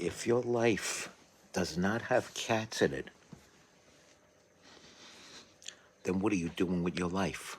If your life does not have cats in it, then what are you doing with your life?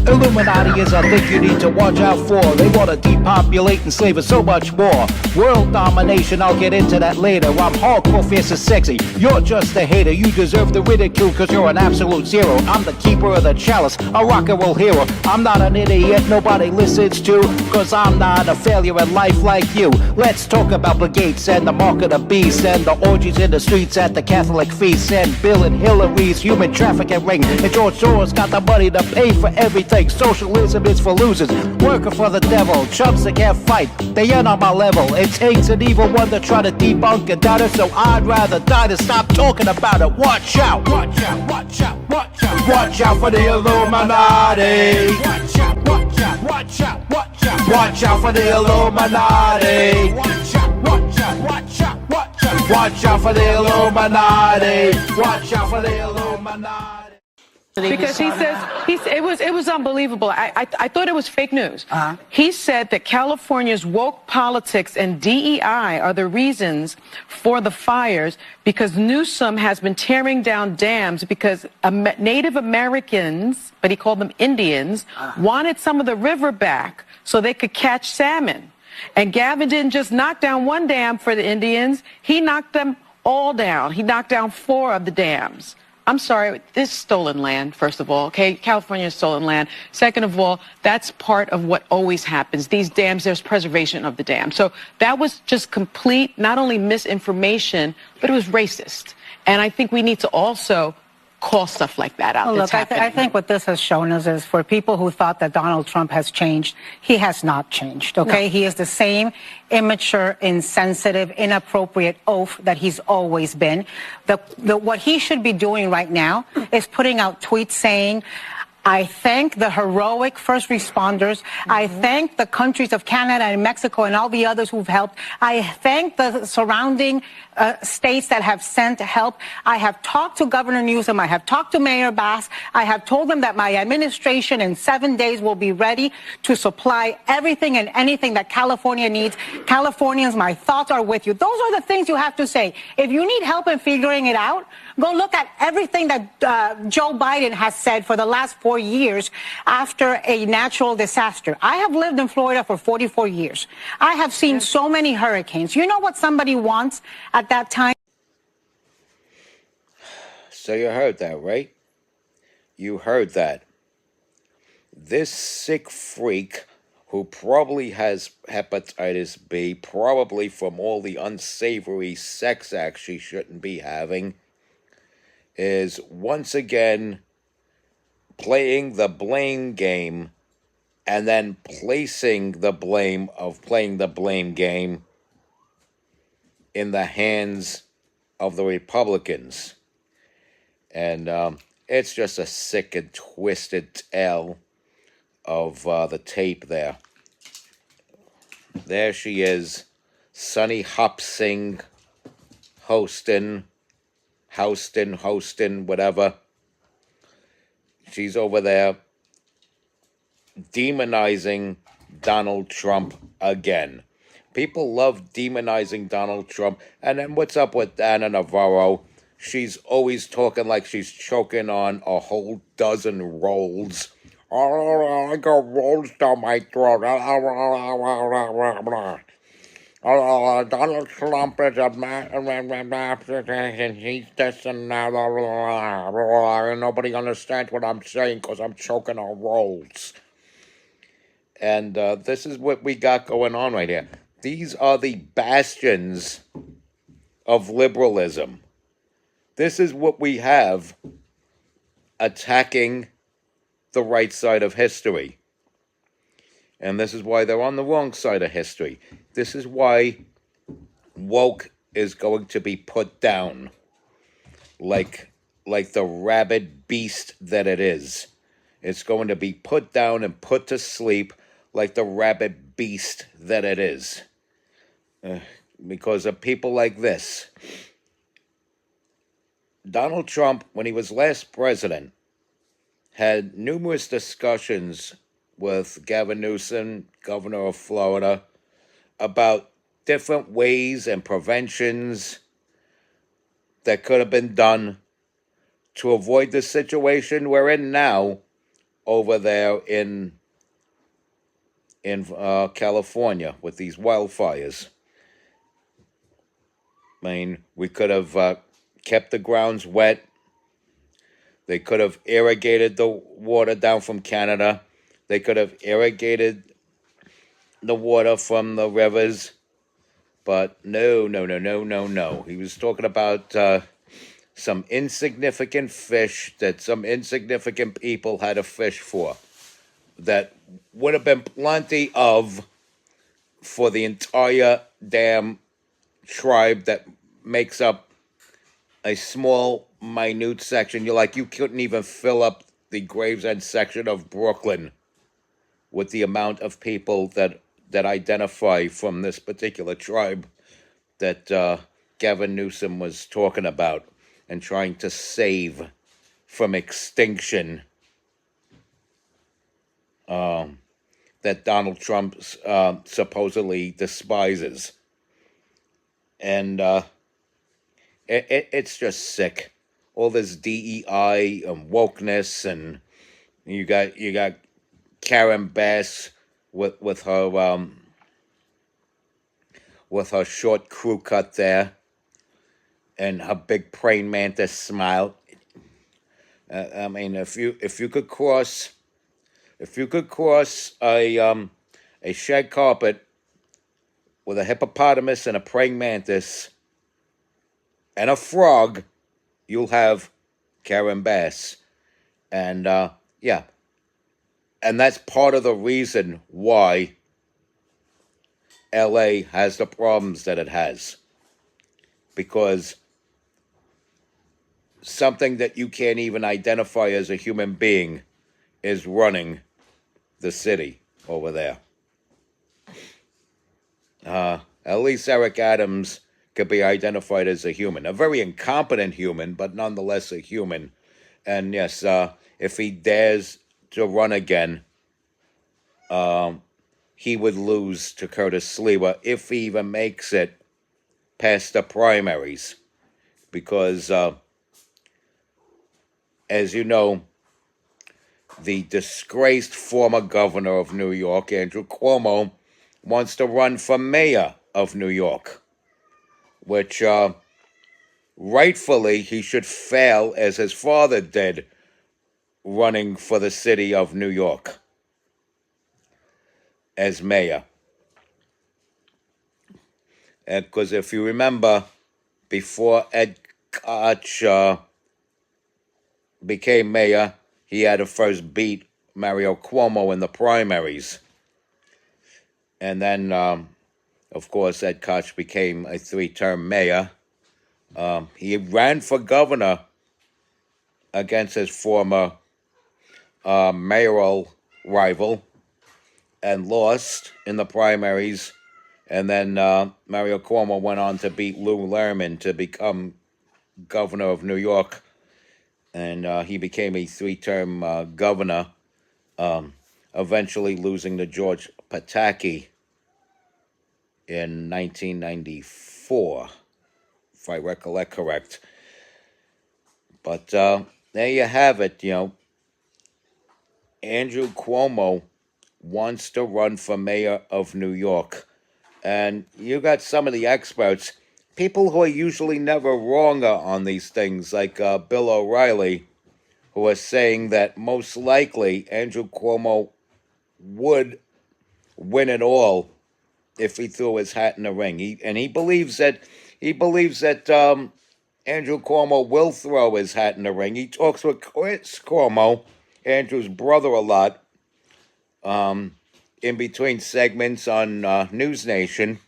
Illuminati is a thing you need to watch out for. They want to depopulate and slave us so much more. World domination, I'll get into that later. I'm hardcore, fierce and sexy. You're just a hater. You deserve the ridicule because you're an absolute zero. I'm the keeper of the chalice, a rock and roll hero. I'm not an idiot nobody listens to, because I'm not a failure in life like you. Let's talk about Bill Gates and the mark of the beast and the orgies in the streets at the Catholic feasts and Bill and Hillary's human trafficking ring. And George Soros got the money to pay for everything. Socialism is for losers, working for the devil. Chumps that can't fight, they ain't on my level. It takes an evil one to try to debunk and doubt it, so I'd rather die than stop talking about it. Watch out, watch out, watch out, watch out. Watch out for the Illuminati. Watch out, watch out, watch out, watch out. Watch out for the Illuminati. Watch out, watch out, watch out, watch out. Watch out for the Illuminati. Watch out for the Illuminati. Because he says it was unbelievable. I thought it was fake news. He said that California's woke politics and DEI are the reasons for the fires because Newsom has been tearing down dams because Native Americans, but he called them Indians, wanted some of the river back so they could catch salmon. And Gavin didn't just knock down one dam for the Indians. He knocked them all down. He knocked down 4 of the dams. I'm sorry, this is stolen land, first of all, okay? California is stolen land. Second of all, that's part of what always happens. These dams, there's preservation of the dam. So that was just complete, not only misinformation, but it was racist. And I think we need to also call stuff like that out. Well, look, I think what this has shown us is for people who thought that Donald Trump has changed, he has not changed, okay? No. He is the same immature, insensitive, inappropriate oaf that he's always been. What he should be doing right now is putting out tweets saying, I thank the heroic first responders. I thank the countries of Canada and Mexico and all the others who've helped. I thank the surrounding states that have sent help. I have talked to Governor Newsom. I have talked to Mayor Bass. I have told them that my administration in 7 days will be ready to supply everything and anything that California needs. Californians, my thoughts are with you. Those are the things you have to say. If you need help in figuring it out, go look at everything that Joe Biden has said for the last 4 years after a natural disaster. I have lived in Florida for 44 years. I have seen so many hurricanes. You know what somebody wants at that time? So you heard that, right? You heard that. This sick freak who probably has hepatitis B, probably from all the unsavory sex acts she shouldn't be having, is once again playing the blame game and then placing the blame of playing the blame game in the hands of the Republicans. And it's just a sick and twisted tale of the tape there. There she is, Sunny Hopsing, hostin, whatever. She's over there demonizing Donald Trump again. People love demonizing Donald Trump. And then what's up with Anna Navarro? She's always talking like she's choking on a whole dozen rolls. Oh, I got rolls down my throat. Donald Trump is a man, and he's this and that. Nobody understands what I'm saying because I'm choking on rolls. And this is what we got going on right here. These are the bastions of liberalism. This is what we have attacking the right side of history. And this is why they're on the wrong side of history. This is why woke is going to be put down like the rabid beast that it is. It's going to be put down and put to sleep like the rabid beast that it is. Because of people like this. Donald Trump, when he was last president, had numerous discussions with Gavin Newsom, governor of Florida, about different ways and preventions that could have been done to avoid the situation we're in now over there in California with these wildfires. I mean, we could have kept the grounds wet. They could have irrigated the water down from Canada. They could have irrigated the water from the rivers. But no, no, no, no, no, no. He was talking about some insignificant fish that some insignificant people had a fish for that would have been plenty of for the entire damn tribe that makes up a small, minute section. You couldn't even fill up the Gravesend section of Brooklyn with the amount of people that identify from this particular tribe that Gavin Newsom was talking about and trying to save from extinction, that Donald Trump supposedly despises. And it's just sick. All this DEI and wokeness, and you got Karen Bass with her short crew cut there, and her big praying mantis smile. I mean, if you could cross a shag carpet with a hippopotamus and a praying mantis and a frog, you'll have Karen Bass. And yeah, and that's part of the reason why LA has the problems that it has. Because something that you can't even identify as a human being is running the city over there. At least Eric Adams could be identified as a human, a very incompetent human, but nonetheless a human. And yes, if he dares to run again, he would lose to Curtis Sliwa if he even makes it past the primaries. Because, as you know, the disgraced former governor of New York, Andrew Cuomo, wants to run for mayor of New York, which rightfully he should fail as his father did, running for the city of New York as mayor. Because if you remember, before Ed Koch became mayor, he had to first beat Mario Cuomo in the primaries. And then, of course, Ed Koch became a 3-term mayor. He ran for governor against his former mayoral rival and lost in the primaries. And then Mario Cuomo went on to beat Lou Lerman to become governor of New York. And he became a 3-term governor, eventually losing to George Pataki in 1994, if I recollect correct. But there you have it, Andrew Cuomo wants to run for mayor of New York. And you got some of the experts, people who are usually never wrong on these things, like Bill O'Reilly, who are saying that most likely Andrew Cuomo would win it all if he threw his hat in the ring. He believes that Andrew Cuomo will throw his hat in the ring. He talks with Chris Cuomo, Andrew's brother, a lot, in between segments on News Nation.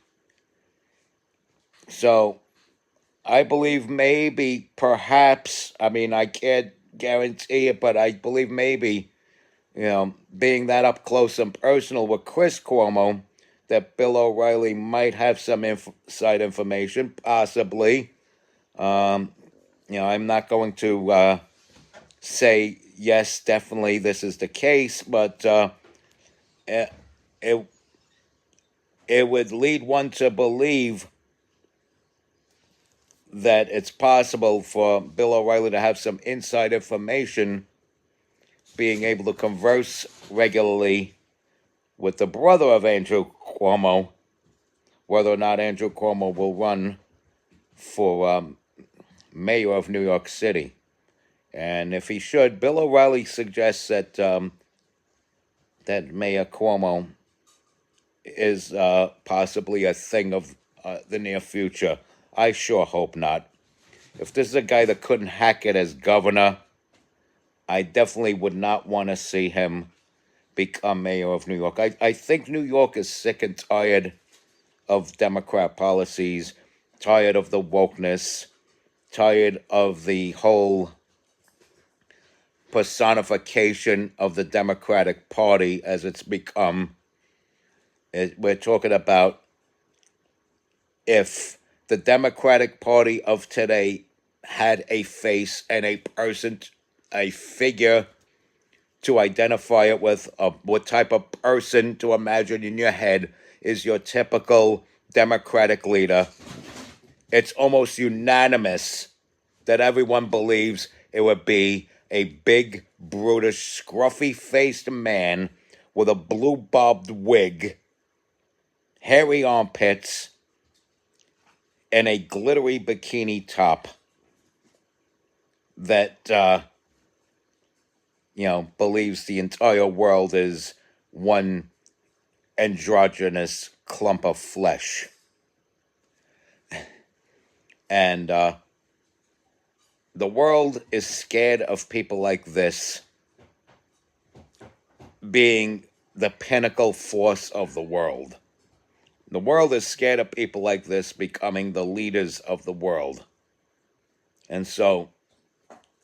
So I believe maybe, perhaps, I mean, I can't guarantee it, but I believe maybe, being that up close and personal with Chris Cuomo, that Bill O'Reilly might have some inside information, possibly. I'm not going to say, yes, definitely this is the case, but it, it, it would lead one to believe that it's possible for Bill O'Reilly to have some inside information, being able to converse regularly with the brother of Andrew Cuomo, whether or not Andrew Cuomo will run for mayor of New York City. And if he should, Bill O'Reilly suggests that that Mayor Cuomo is possibly a thing of the near future. I sure hope not. If this is a guy that couldn't hack it as governor, I definitely would not want to see him become mayor of New York. I think New York is sick and tired of Democrat policies, tired of the wokeness, tired of the whole personification of the Democratic Party as it's become. We're talking about if the Democratic Party of today had a face and a person, a figure to identify it with, what type of person to imagine in your head is your typical Democratic leader, it's almost unanimous that everyone believes it would be a big, brutish, scruffy-faced man with a blue-bobbed wig, hairy armpits, and a glittery bikini top that, believes the entire world is one androgynous clump of flesh. And the world is scared of people like this being the pinnacle force of the world. The world is scared of people like this becoming the leaders of the world. And so,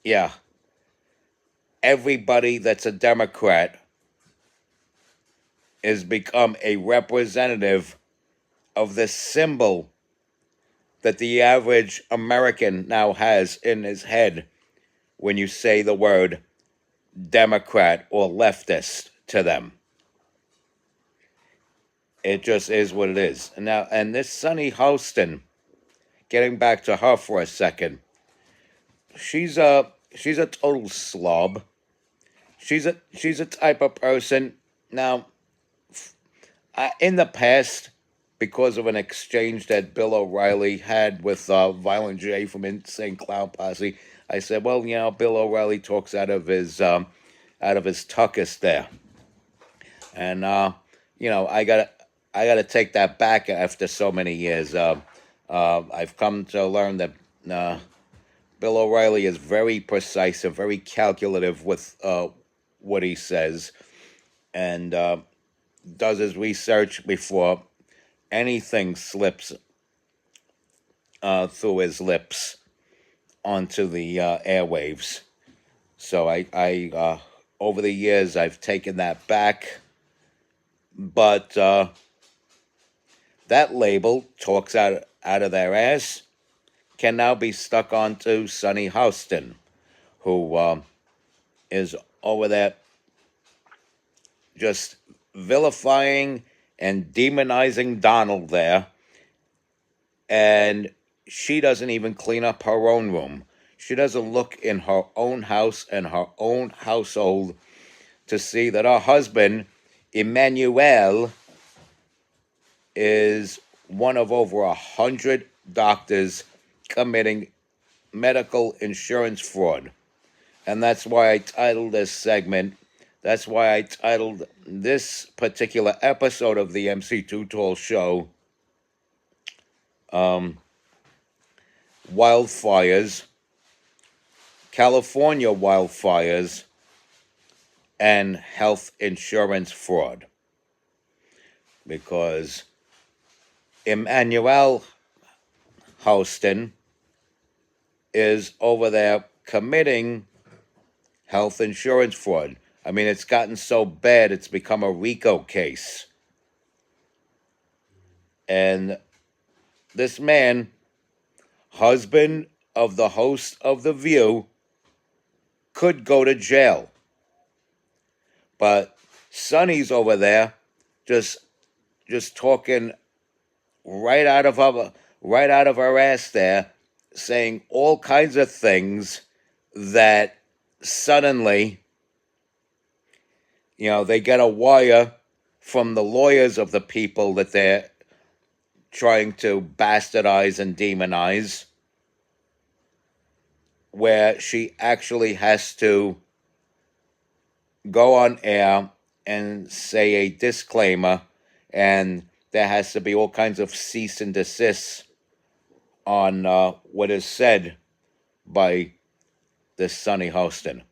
yeah, everybody that's a Democrat has become a representative of the symbol that the average American now has in his head when you say the word Democrat or leftist to them. It just is what it is. Now, and this Sunny Hostin, getting back to her for a second, she's a total slob. She's a type of person. Now, in the past, because of an exchange that Bill O'Reilly had with Violent J from Insane Clown Posse, I said, well, Bill O'Reilly talks out of his tuckus there, and I gotta take that back after so many years. I've come to learn that Bill O'Reilly is very precise and very calculative with what he says, and does his research before anything slips through his lips onto the airwaves. So I over the years I've taken that back, but that label, talks out of their ass, can now be stuck onto Sunny Hostin, who is over there just vilifying and demonizing Donald there, and she doesn't even clean up her own room. She doesn't look in her own house and her own household to see that her husband, Emmanuel, is one of over 100 doctors committing medical insurance fraud. And that's why I titled this segment, that's why I titled this particular episode of the MC Too Tall Show, Wildfires, California Wildfires, and Health Insurance Fraud. Because Emmanuel Hostin is over there committing health insurance fraud. I mean, it's gotten so bad, it's become a RICO case. And this man, husband of the host of The View, could go to jail. But Sonny's over there just talking right out of her ass there, saying all kinds of things that suddenly, they get a wire from the lawyers of the people that they're trying to bastardize and demonize, where she actually has to go on air and say a disclaimer, and there has to be all kinds of cease and desist on what is said by this Sonny Hostin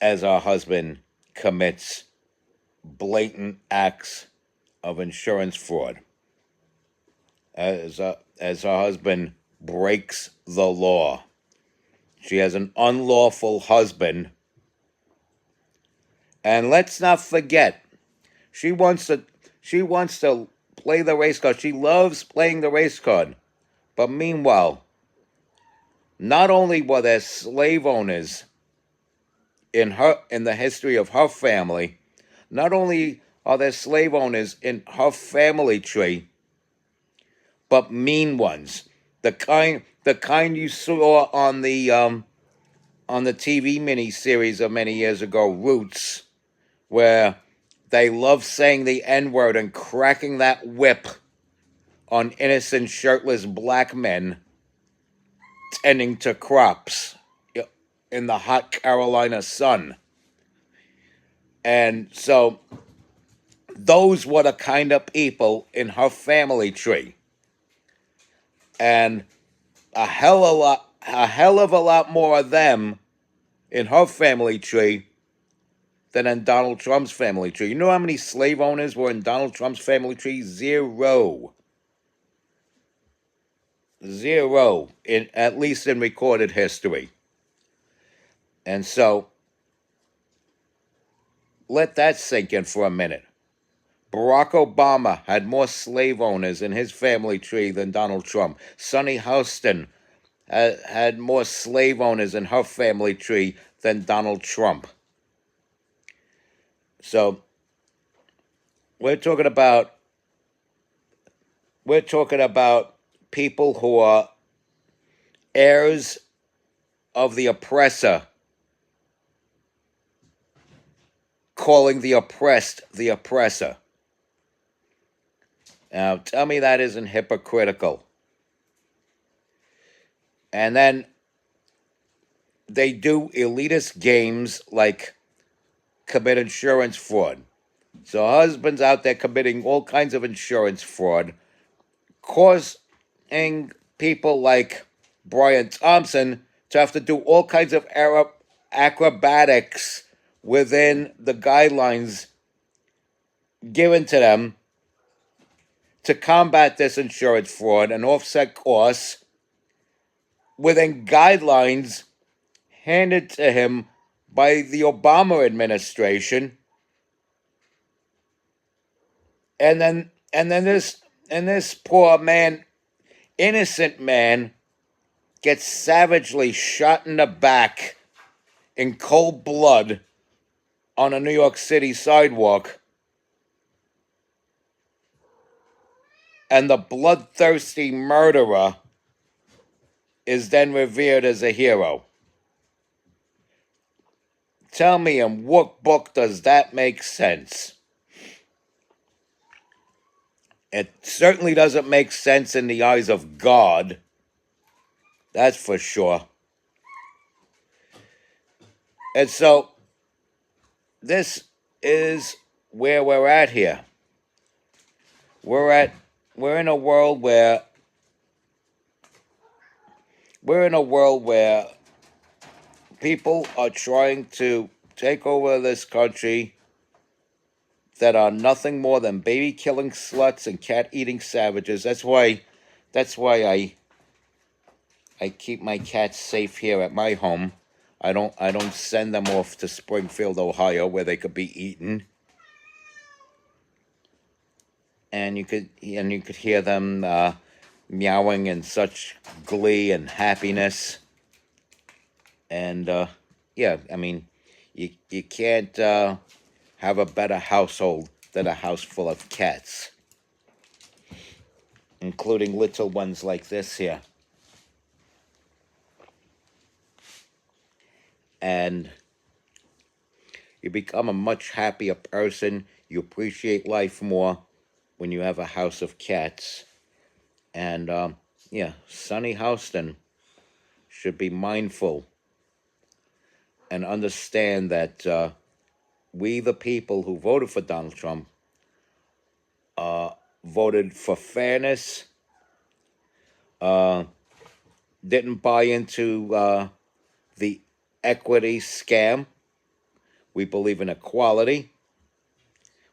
as her husband commits blatant acts of insurance fraud, as her husband breaks the law. She has an unlawful husband. And let's not forget, she wants to play the race card. She loves playing the race card. But meanwhile, not only were there slave owners in the history of her family, not only are there slave owners in her family tree, but mean ones. The kind you saw on the TV miniseries of many years ago, Roots, where they love saying the N-word and cracking that whip on innocent shirtless black men tending to crops in the hot Carolina sun. And so those were the kind of people in her family tree. And a hell of a lot more of them in her family tree than in Donald Trump's family tree. You know how many slave owners were in Donald Trump's family tree? Zero, at least in recorded history. And so, let that sink in for a minute. Barack Obama had more slave owners in his family tree than Donald Trump. Sonny Hostin had more slave owners in her family tree than Donald Trump. So, we're talking about people who are heirs of the oppressor, calling the oppressed the oppressor. Now, tell me that isn't hypocritical. And then they do elitist games like commit insurance fraud. So husbands out there committing all kinds of insurance fraud, causing people like Brian Thompson to have to do all kinds of acrobatics within the guidelines given to them to combat this insurance fraud and offset costs within guidelines handed to him by the Obama administration. And then this poor man, innocent man, gets savagely shot in the back in cold blood on a New York City sidewalk. And the bloodthirsty murderer is then revered as a hero. Tell me, in what book does that make sense? It certainly doesn't make sense in the eyes of God. That's for sure. And so, this is where we're at here. We're in a world where people are trying to take over this country that are nothing more than baby-killing sluts and cat-eating savages. That's why I keep my cats safe here at my home. I don't send them off to Springfield, Ohio, where they could be eaten. And you could hear them meowing in such glee and happiness. And yeah, I mean, You can't have a better household than a house full of cats, including little ones like this here. And you become a much happier person. You appreciate life more when you have a house of cats. And yeah, Sonny Houston should be mindful and understand that we, the people who voted for Donald Trump, voted for fairness, didn't buy into the equity scam. We believe in equality.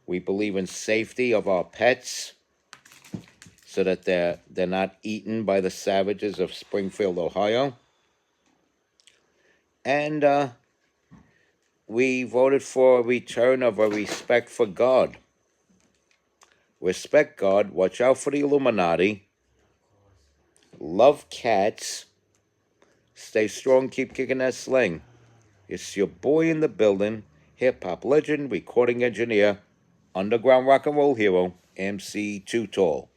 We believe in safety of our pets so that they're not eaten by the savages of Springfield, Ohio. And we voted for a return of a respect for God. Respect God, watch out for the Illuminati, love cats, stay strong, keep kicking that sling. It's your boy in the building, hip-hop legend, recording engineer, underground rock and roll hero, MC Too Tall.